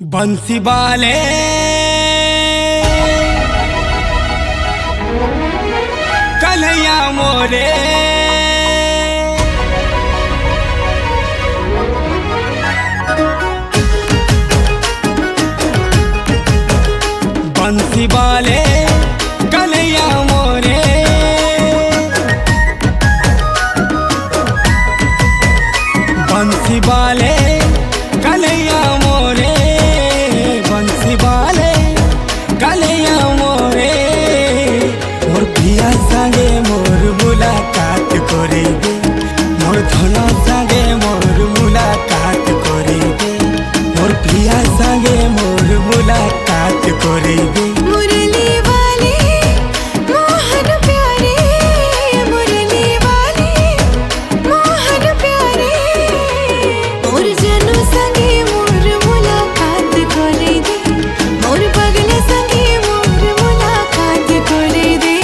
बंसी वाले कन्हैया मोरे बंसी वाले कन्हैया मोरे बंसी वाले कन्हैया मोरे बंसी वाले कन्हैया मोरे मोर पिया संगे मोर मुलाकात करेबे मोर धन संगे मोर मुलाकात करेबे मोर पिया संगे मोर मुलाकात करेबे मुरली वाले मोहन प्यारे मुरली वाले मोहन प्यारे मोर जनू संगे मोर मुलाकात करे दे मोर पगले संगे मोर मुलाकात करे दे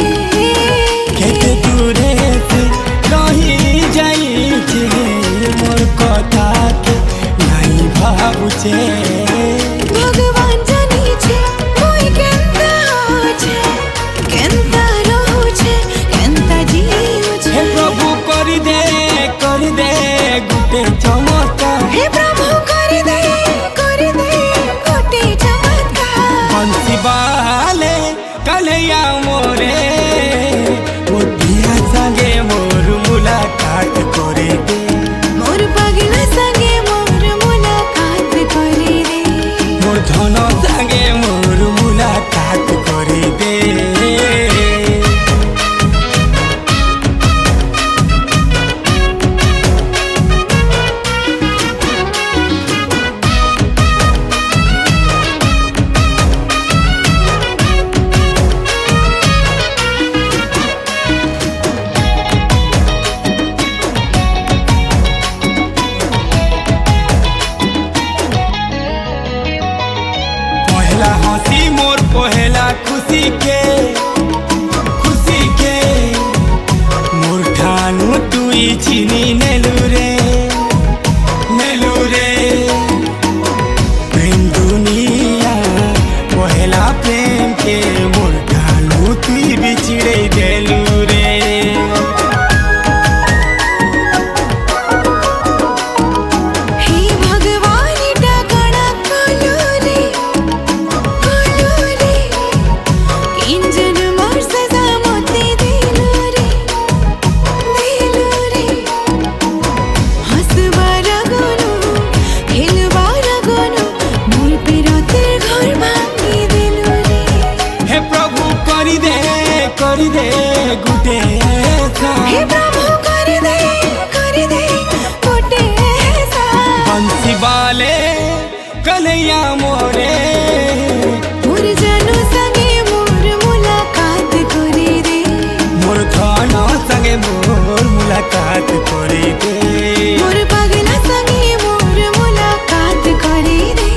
केते दूरे से रही जाई छे मोर कथा के नहीं भाबुछे भगवान जानी छे कोई केंता हो छे केंता रहू छे केंता जीव हे छे प्रभु कर दे गुटे चमत्कार हे प्रभु कर दे गोटे चमत्कार बंसी वाले कन्हैया मोरे मोर पिया संगे मोर मुलाकात करे दे मोर पगला संगे मोर मुलाकात करे दे मोर धन संगे मोर मुलाकात करे दे पहला हंसी मोर पहला खुशी के मोर ठानु तुई चिनी नेलु रे प्रेम दुनिया पहला प्रेम के मोर ठानु तुई बिछड़े देलु रे हे भगवान डगड़ा कोलू रे इंजन मोर सजा मोते दिलू रे हंसबार गोनू खेलबार गोनू मोर पे रातेर घर भांगी दिलू रे हे प्रभु कर दे गुटे हे प्रभु कर दे गोटे ऐसा बंसी वाले कन्हैया मोरे मोर जनू संगे मोर मुलाकात करे दे मोर धन संगे मोर मुलाकात करे दे मोर पगला संगे मोर मुलाकात करे दे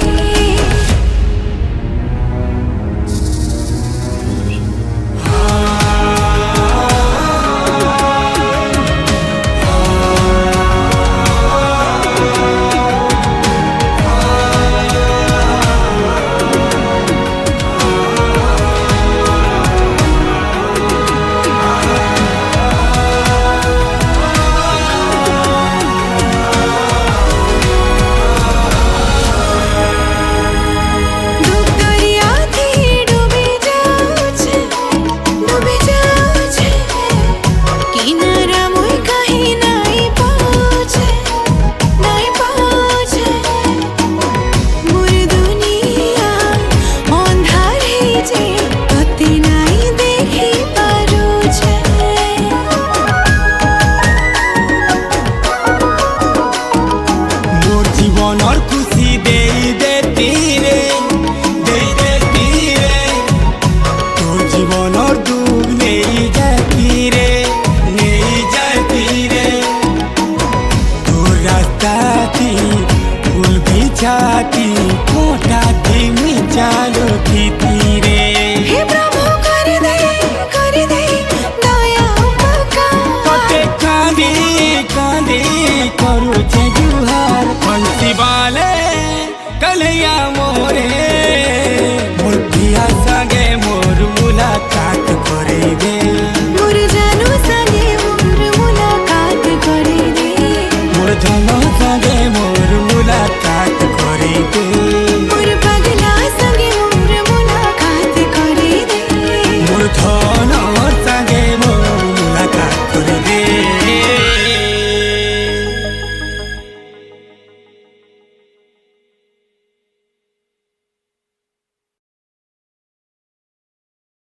ঝলক